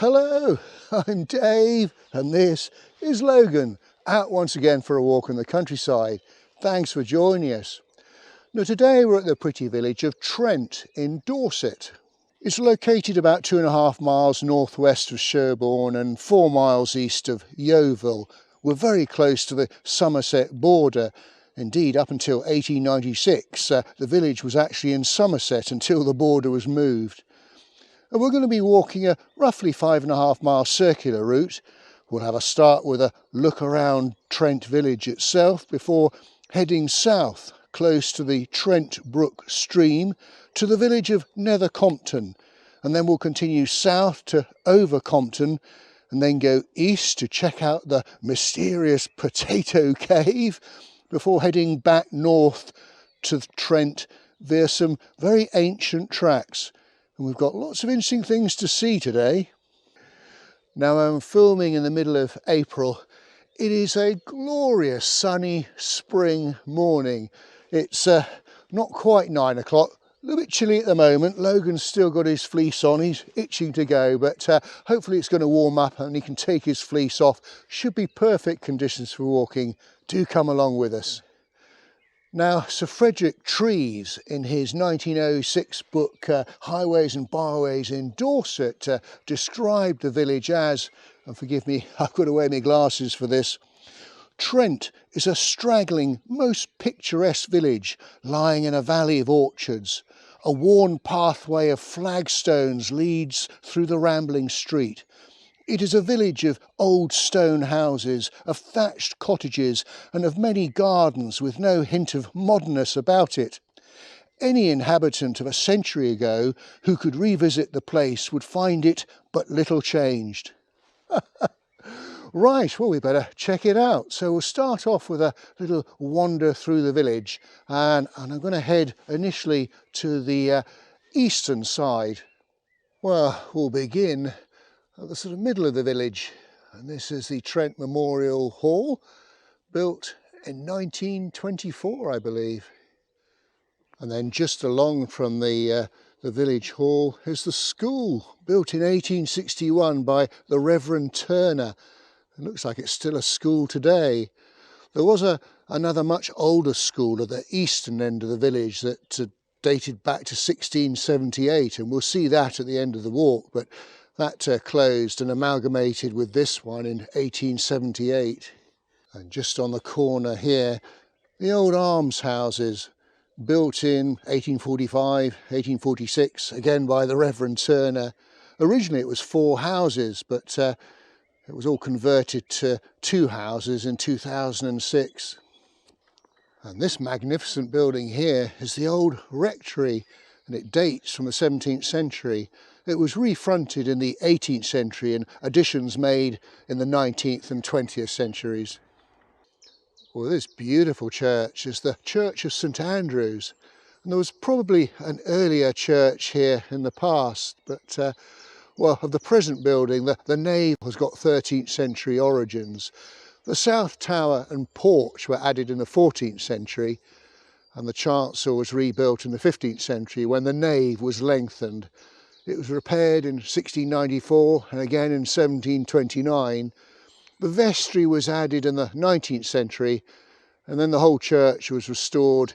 Hello, I'm Dave and this is Logan, out once again for a walk in the countryside. Thanks for joining us. Now today we're at the pretty village of Trent in Dorset. It's located about 2.5 miles northwest of Sherborne and 4 miles east of Yeovil. We're very close to the Somerset border. Indeed, up until 1896, the village was actually in Somerset until the border was moved. And we're going to be walking a roughly 5.5 mile circular route. We'll have a start with a look around Trent village itself before heading south close to the Trent Brook stream to the village of Nether Compton, and then we'll continue south to over Compton and then go east to check out the mysterious potato cave before heading back north to Trent via some very ancient tracks. And we've got lots of interesting things to see today. Now I'm filming in the middle of April. It is a glorious sunny spring morning. It's not quite 9 o'clock, a little bit chilly at the moment. Logan's still got his fleece on, he's itching to go, but hopefully it's going to warm up and he can take his fleece off. Should be perfect conditions for walking. Do come along with us. Now, Sir Frederick Trees, in his 1906 book Highways and Byways in Dorset, described the village as, and forgive me, I've got to wear my glasses for this, Trent is a straggling, most picturesque village lying in a valley of orchards. A worn pathway of flagstones leads through the rambling street. It is a village of old stone houses, of thatched cottages and of many gardens with no hint of modernness about it. Any inhabitant of a century ago who could revisit the place would find it but little changed. Right, well we better check it out. So we'll start off with a little wander through the village and I'm going to head initially to the eastern side. Well, we'll begin at the sort of middle of the village, and this is the Trent Memorial Hall, built in 1924 I believe. And then just along from the village hall is the school, built in 1861 by the Reverend Turner. It looks like it's still a school today. There was another much older school at the eastern end of the village that dated back to 1678, and we'll see that at the end of the walk, but that closed and amalgamated with this one in 1878. And just on the corner here, the old almshouses, built in 1845, 1846, again by the Reverend Turner. Originally it was 4 houses, but it was all converted to 2 houses in 2006. And this magnificent building here is the old rectory, and it dates from the 17th century. It was refronted in the 18th century and additions made in the 19th and 20th centuries. Well, this beautiful church is the Church of St Andrews, and there was probably an earlier church here in the past, but well, of the present building, the nave has got 13th century origins. The south tower and porch were added in the 14th century, and the chancel was rebuilt in the 15th century when the nave was lengthened. It was repaired in 1694 and again in 1729. The vestry was added in the 19th century, and then the whole church was restored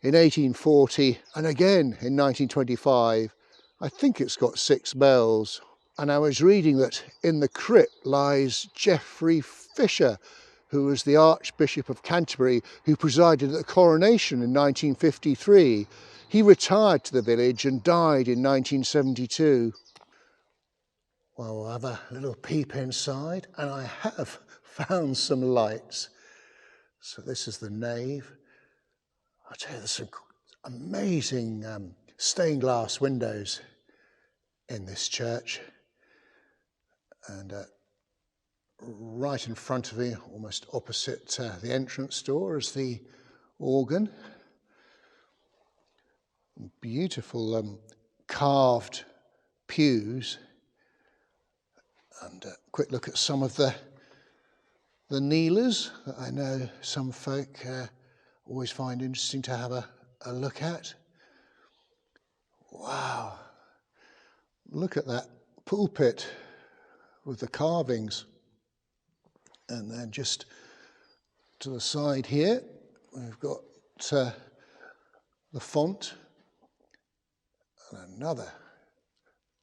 in 1840 and again in 1925. I think it's got 6 bells. And I was reading that in the crypt lies Geoffrey Fisher, who was the Archbishop of Canterbury, who presided at the coronation in 1953. He retired to the village and died in 1972. Well, we'll have a little peep inside, and I have found some lights. So this is the nave. I'll tell you, there's some amazing stained glass windows in this church. And right in front of me, almost opposite the entrance door, is the organ. Beautiful carved pews, and a quick look at some of the kneelers that I know some folk always find interesting to have a look at. Wow, look at that pulpit with the carvings. And then just to the side here, we've got the font and another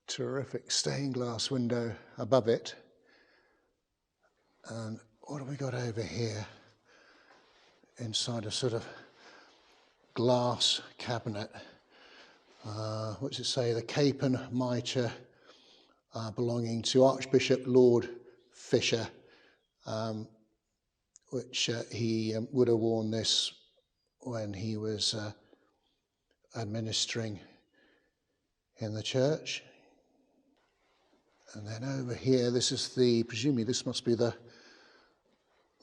terrific stained glass window above it. And what have we got over here? Inside a sort of glass cabinet. What does it say? The Capon mitre belonging to Archbishop Lord Fisher, which he would have worn this when he was administering in the church. And then over here, this is presumably this must be the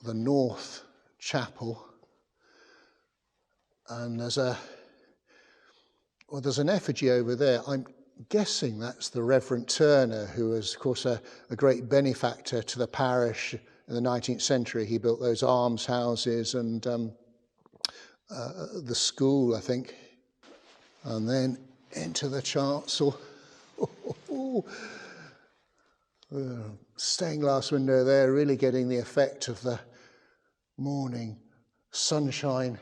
North Chapel. And there's an effigy over there. I'm guessing that's the Reverend Turner, who was, of course, a great benefactor to the parish in the 19th century. He built those almshouses and the school, I think. And then into the chancel. Stained glass window there, really getting the effect of the morning sunshine.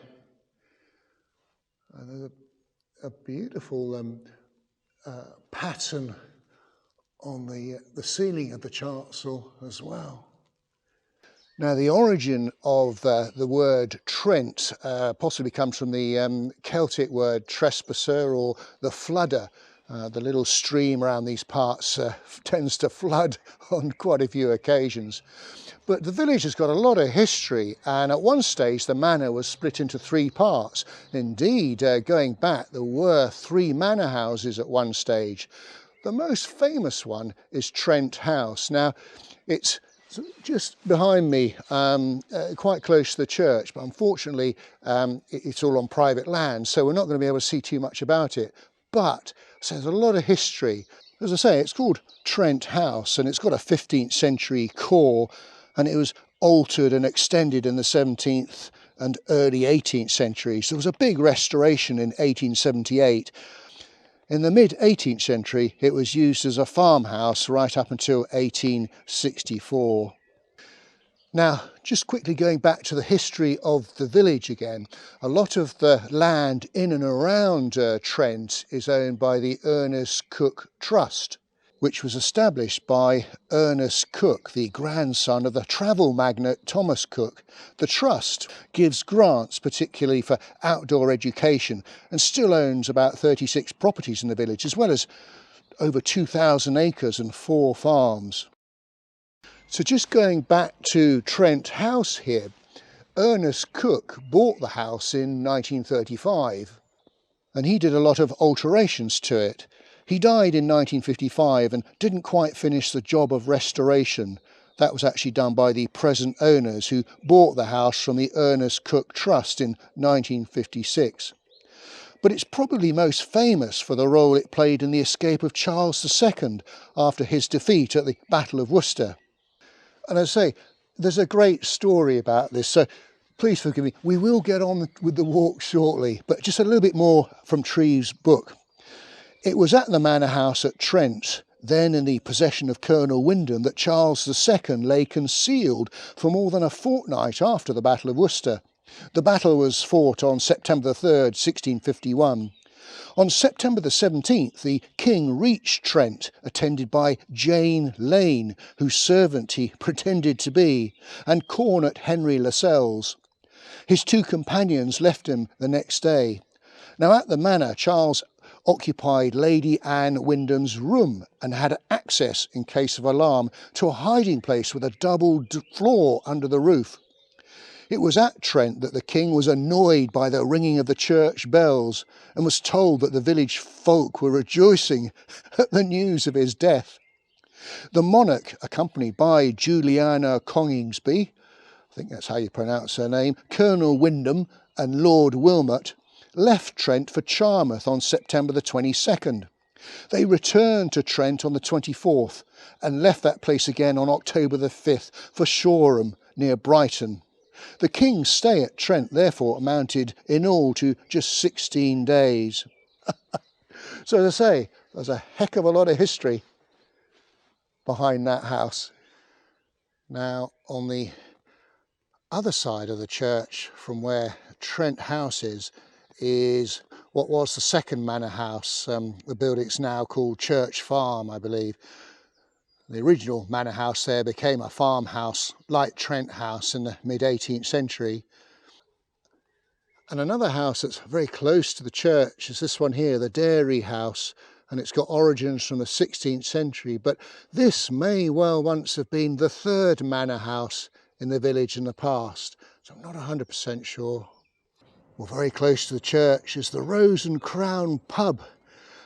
And there's a beautiful pattern on the ceiling of the chancel as well. Now, the origin of the word Trent possibly comes from the Celtic word trespasser, or the floodder. The little stream around these parts tends to flood on quite a few occasions. But the village has got a lot of history, and at one stage the manor was split into 3 parts. Indeed, going back, there were 3 manor houses at one stage. The most famous one is Trent House. Now, it's just behind me, quite close to the church, but unfortunately it's all on private land, so we're not going to be able to see too much about it. But so there's a lot of history. As I say, it's called Trent House, and it's got a 15th century core, and it was altered and extended in the 17th and early 18th century. So there was a big restoration in 1878. In the mid-18th century, it was used as a farmhouse right up until 1864. Now, just quickly going back to the history of the village again, a lot of the land in and around Trent is owned by the Ernest Cook Trust, which was established by Ernest Cook, the grandson of the travel magnate Thomas Cook. The trust gives grants, particularly for outdoor education, and still owns about 36 properties in the village, as well as over 2,000 acres and 4 farms. So just going back to Trent House here, Ernest Cook bought the house in 1935, and he did a lot of alterations to it. He died in 1955 and didn't quite finish the job of restoration. That was actually done by the present owners, who bought the house from the Ernest Cook Trust in 1956. But it's probably most famous for the role it played in the escape of Charles II after his defeat at the Battle of Worcester. And as I say, there's a great story about this, so please forgive me. We will get on with the walk shortly, but just a little bit more from Treves' book. It was at the manor house at Trent, then in the possession of Colonel Wyndham, that Charles II lay concealed for more than a fortnight after the Battle of Worcester. The battle was fought on September the 3rd, 1651. On September the 17th, the king reached Trent, attended by Jane Lane, whose servant he pretended to be, and Cornet Henry Lascelles. His 2 companions left him the next day. Now, at the manor, Charles occupied Lady Anne Wyndham's room and had access, in case of alarm, to a hiding place with a double floor under the roof. It was at Trent that the king was annoyed by the ringing of the church bells and was told that the village folk were rejoicing at the news of his death. The monarch, accompanied by Juliana Coningsby, I think that's how you pronounce her name, Colonel Wyndham and Lord Wilmot, left Trent for Charmouth on September the 22nd. They returned to Trent on the 24th and left that place again on October the 5th for Shoreham, near Brighton. The king's stay at Trent therefore amounted in all to just 16 days. So as I say, there's a heck of a lot of history. behind that house. Now on the other side of the church from where Trent House is what was the second manor house. The building's now called Church Farm, I believe. The original manor house there became a farmhouse like Trent House in the mid-18th century. And another house that's very close to the church is this one here, the Dairy House, and it's got origins from the 16th century, but this may well once have been the third manor house in the village in the past, so I'm not 100% sure. Well, very close to the church is the Rose and Crown pub.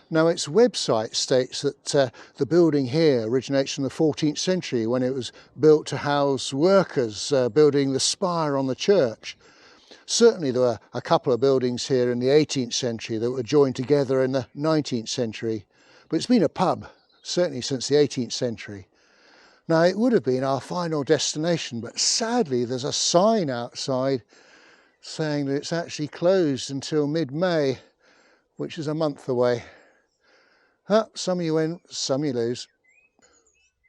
Now its website states that the building here originates from the 14th century when it was built to house workers building the spire on the church. Certainly there were a couple of buildings here in the 18th century that were joined together in the 19th century, but it's been a pub certainly since the 18th century. Now it would have been our final destination, but sadly there's a sign outside saying that it's actually closed until mid-May, which is a month away. Some of you win, some you lose.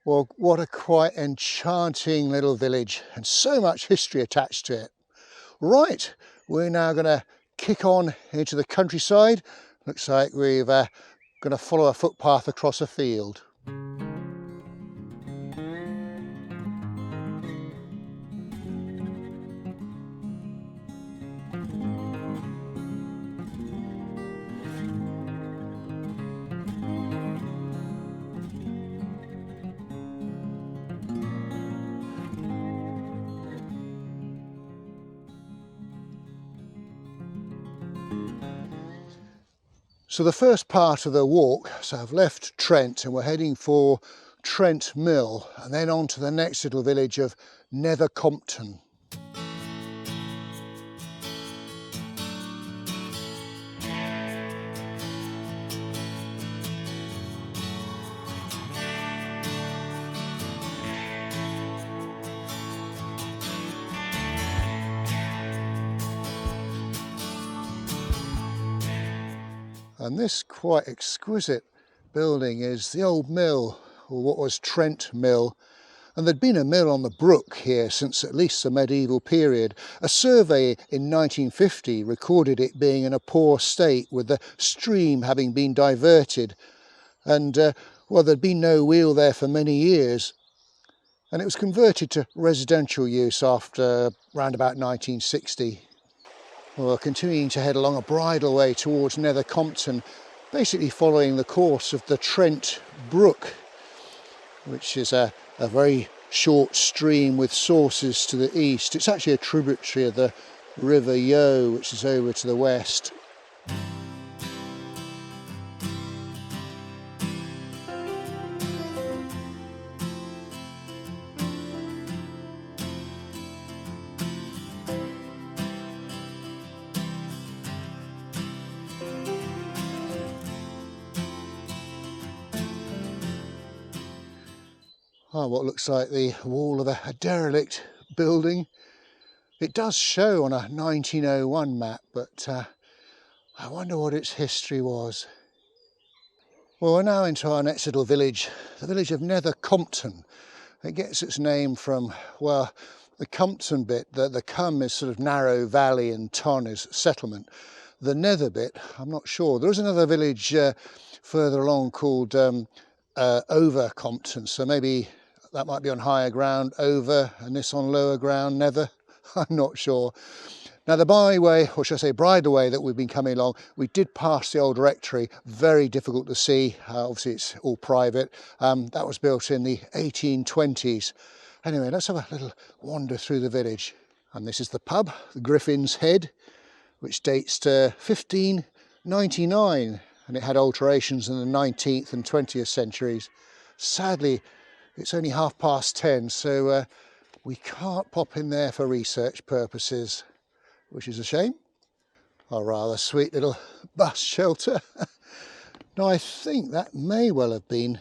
Well, what a quite enchanting little village and so much history attached to it. Right, we're now going to kick on into the countryside. Looks like we're going to follow a footpath across a field. So the first part of the walk, so I've left Trent and we're heading for Trent Mill and then on to the next little village of Nether Compton. And this quite exquisite building is the old mill, or what was Trent Mill. And there'd been a mill on the brook here since at least the medieval period. A survey in 1950 recorded it being in a poor state with the stream having been diverted. And well, there'd been no wheel there for many years. And it was converted to residential use after around about 1960. Well, continuing to head along a bridleway towards Nether Compton, basically following the course of the Trent Brook, which is a very short stream with sources to the east. It's actually a tributary of the River Yeo, which is over to the west. What looks like the wall of a derelict building. It does show on a 1901 map, but I wonder what its history was. Well, we're now into our next little village, the village of Nether Compton. It gets its name from, well, the Compton bit. The Cum is sort of narrow valley and Ton is settlement. The Nether bit, I'm not sure. There is another village further along called Over Compton, so maybe that might be on higher ground, over, and this on lower ground, Nether. I'm not sure. Now the byway, or should I say bridleway that we've been coming along, we did pass the old rectory, very difficult to see, obviously it's all private. That was built in the 1820s. Anyway, let's have a little wander through the village. And this is the pub, the Griffin's Head, which dates to 1599, and it had alterations in the 19th and 20th centuries. Sadly, it's only 10:30, so we can't pop in there for research purposes, which is a shame. A rather sweet little bus shelter. Now I think that may well have been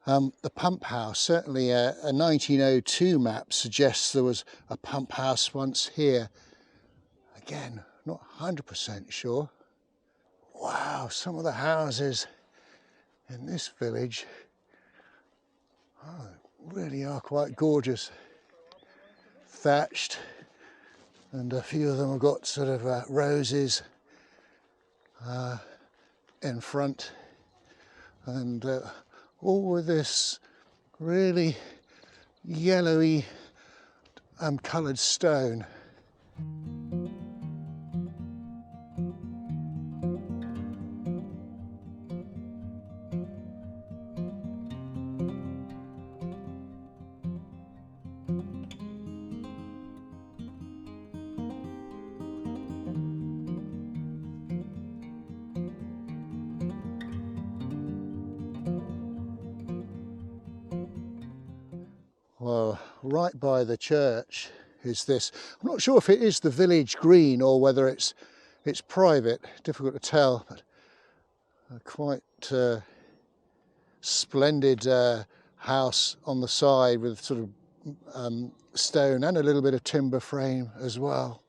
the pump house. Certainly a 1902 map suggests there was a pump house once here. Again, not 100% sure. Wow, some of the houses in this village really are quite gorgeous. Thatched, and a few of them have got sort of roses in front, and all with this really yellowy coloured stone. Well, right by the church is this. I'm not sure if it is the village green or whether it's private. Difficult to tell, but a quite splendid house on the side with sort of stone and a little bit of timber frame as well.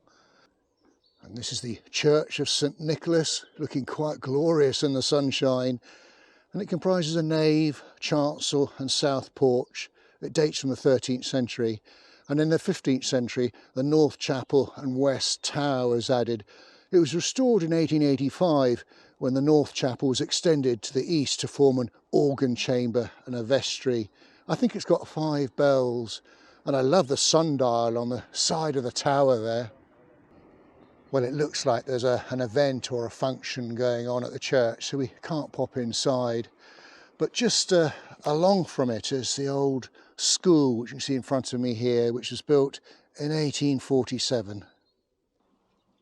And this is the Church of St Nicholas, looking quite glorious in the sunshine. And it comprises a nave, chancel and south porch. It dates from the 13th century. And in the 15th century, the north chapel and west tower was added. It was restored in 1885 when the north chapel was extended to the east to form an organ chamber and a vestry. I think it's got 5 bells, and I love the sundial on the side of the tower there. Well, it looks like there's an event or a function going on at the church, so we can't pop inside. But just along from it is the old school, which you can see in front of me here, which was built in 1847.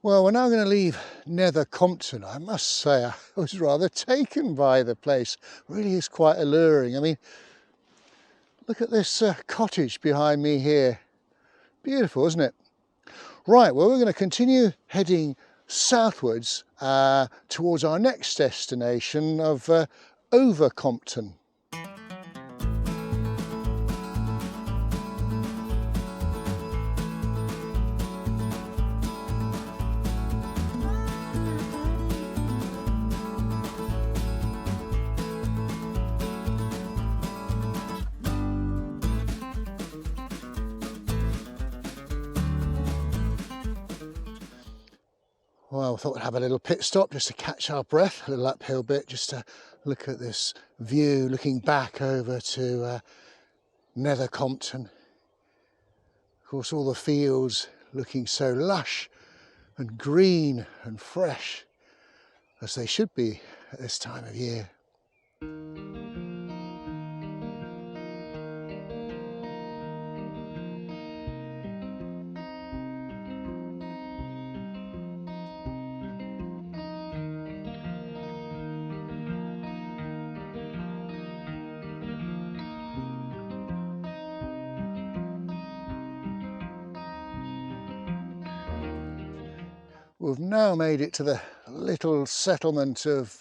Well, we're now going to leave Nether Compton. I must say I was rather taken by the place. It really is quite alluring. I mean, look at this cottage behind me here. Beautiful, isn't it? Right, well, we're going to continue heading southwards towards our next destination of Over Compton. Well, I thought we'd have a little pit stop just to catch our breath, a little uphill bit, just to look at this view, looking back over to Nether Compton. Of course, all the fields looking so lush and green and fresh, as they should be at this time of year. We've now made it to the little settlement of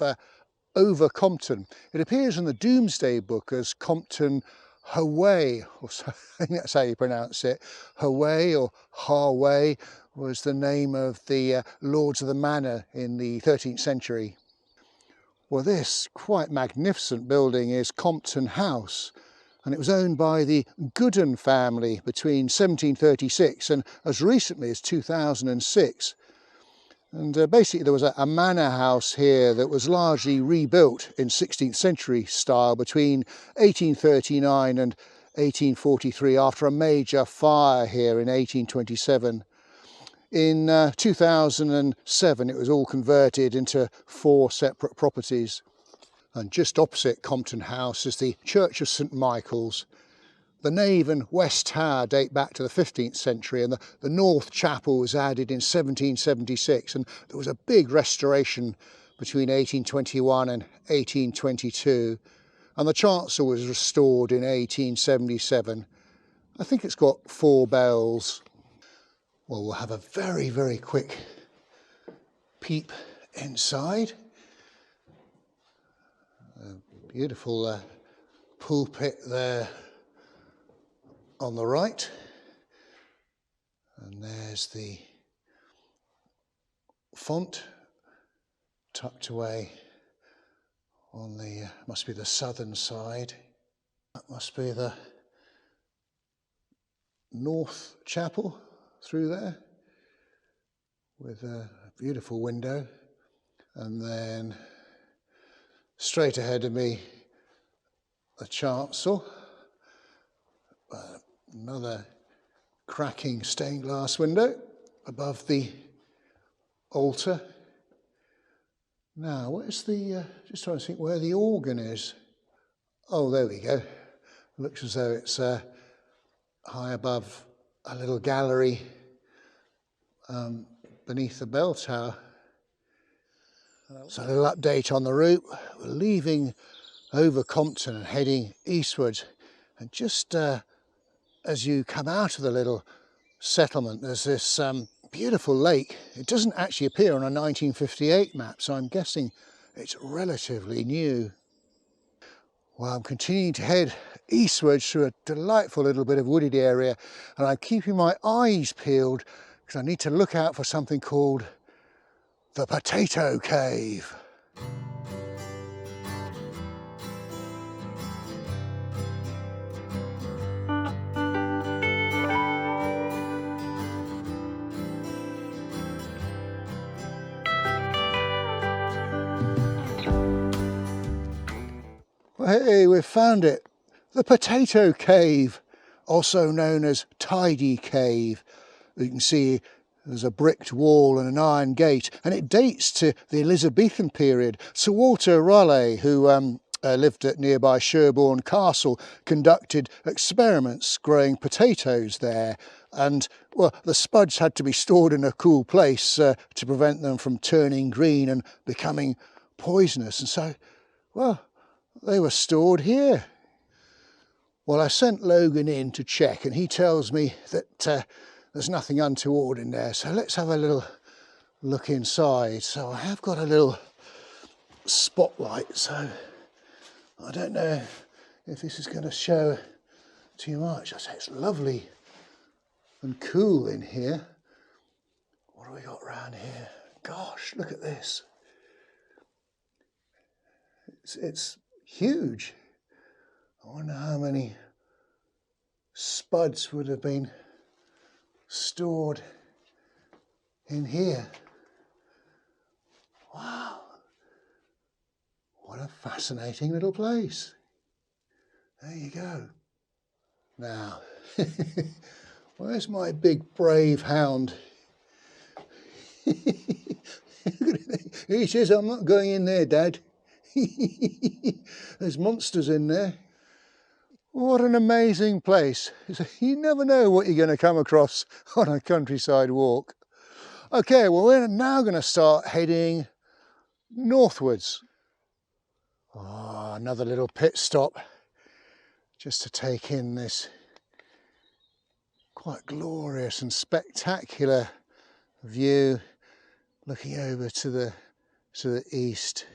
Over Compton. It appears in the Domesday Book as Compton Haway, or so, I think that's how you pronounce it. Haway or Harway was the name of the lords of the manor in the 13th century. Well, this quite magnificent building is Compton House, and it was owned by the Gooden family between 1736 and as recently as 2006. And basically there was a manor house here that was largely rebuilt in 16th century style between 1839 and 1843 after a major fire here in 1827. In 2007 it was all converted into 4 separate properties. And just opposite Compton House is the Church of St Michael's. The nave and west tower date back to the 15th century, and the north chapel was added in 1776, and there was a big restoration between 1821 and 1822, and the chancel was restored in 1877. I think it's got 4 bells. Well, we'll have a very, very quick peep inside. A beautiful pulpit there on the right, and there's the font tucked away on the must be the southern side. That must be the north chapel through there with a beautiful window, and then straight ahead of me the chancel, another cracking stained glass window above the altar. Now, where's the, just trying to think where the organ is. Oh, there we go. Looks as though it's high above a little gallery beneath the bell tower. So a little update on the route. We're leaving over Compton and heading eastwards. And just as you come out of the little settlement, there's this beautiful lake. It doesn't actually appear on a 1958 map, so I'm guessing it's relatively new. Well, I'm continuing to head eastwards through a delightful little bit of wooded area, and I'm keeping my eyes peeled because I need to look out for something called the Potato Cave. Well, hey, we've found it. The Potato Cave, also known as Tidy Cave. You can see there's a bricked wall and an iron gate, and it dates to the Elizabethan period. Sir Walter Raleigh, who lived at nearby Sherborne Castle, conducted experiments growing potatoes there. And, well, the spuds had to be stored in a cool place to prevent them from turning green and becoming poisonous. And so, well, they were stored here. Well, I sent Logan in to check, and he tells me that there's nothing untoward in there. So let's have a little look inside. So I have got a little spotlight, so I don't know if this is going to show too much. I say it's lovely and cool in here. What have we got around here? Gosh, look at this. It's huge. I wonder how many spuds would have been stored in here. Wow, what a fascinating little place. There you go. Now, where's my big brave hound? He says, I'm not going in there, Dad. There's monsters in there. What an amazing place. You never know what you're going to come across on a countryside walk. Okay, well, we're now going to start heading northwards. Oh, another little pit stop just to take in this quite glorious and spectacular view looking over to the east.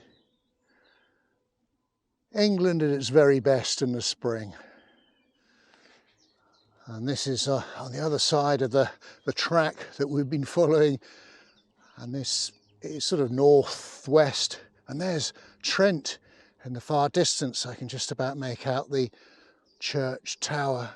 England at its very best in the spring. And this is on the other side of the track that we've been following, and this is sort of northwest, and there's Trent in the far distance. I can just about make out the church tower.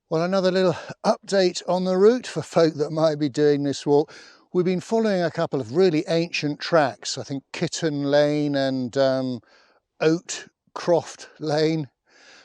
Well, another little update on the route for folk that might be doing this walk. We've been following a couple of really ancient tracks, I think Kitten Lane and Oatcroft Lane.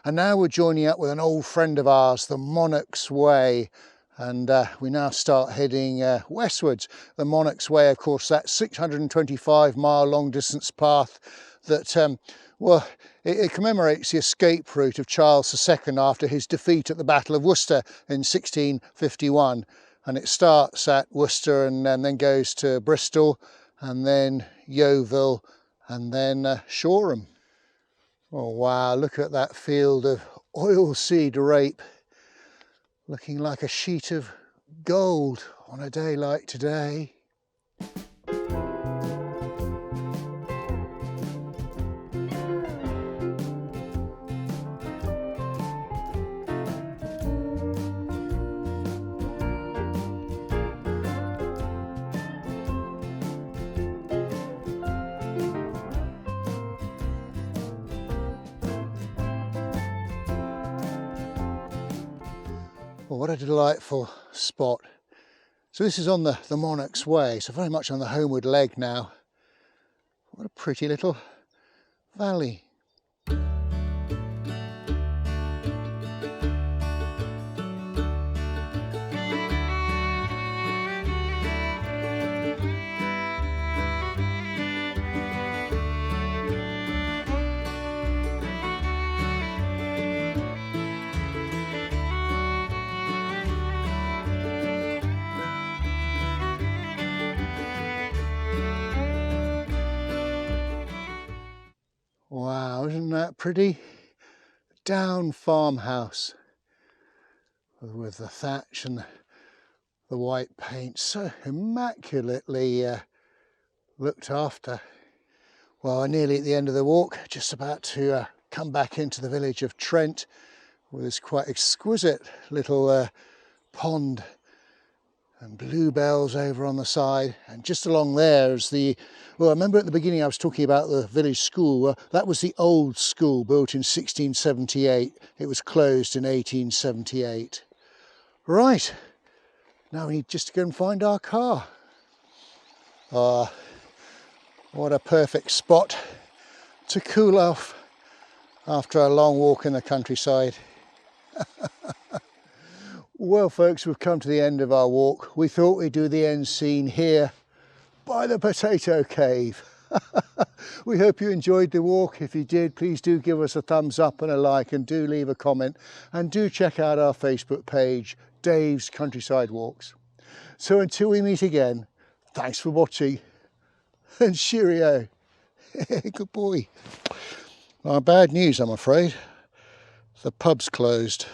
And now we're joining up with an old friend of ours, the Monarch's Way. And we now start heading westwards. The Monarch's Way, of course, that 625-mile long distance path that, well, it commemorates the escape route of Charles II after his defeat at the Battle of Worcester in 1651. And it starts at Worcester and then goes to Bristol and then Yeovil and then Shoreham. Oh wow, look at that field of oilseed rape, looking like a sheet of gold on a day like today. Well, what a delightful spot. So this is on the Monarch's Way, so very much on the homeward leg now. What a pretty little valley. Wow, isn't that pretty? Down farmhouse with the thatch and the white paint, so immaculately looked after. Well, we're nearly at the end of the walk, just about to come back into the village of Trent with this quite exquisite little pond and bluebells over on the side, and just along there is well, I remember at the beginning I was talking about the village school. That was the old school, built in 1678. It was closed in 1878. Right, now we need just to go and find our car. What a perfect spot to cool off after a long walk in the countryside. Well folks, we've come to the end of our walk. We thought we'd do the end scene here by the potato cave. We hope you enjoyed the walk. If you did, please do give us a thumbs up and a like, and do leave a comment, and do check out our Facebook page, Dave's Countryside Walks. So until we meet again, thanks for watching, and cheerio. Good boy. Bad news, I'm afraid. The pub's closed.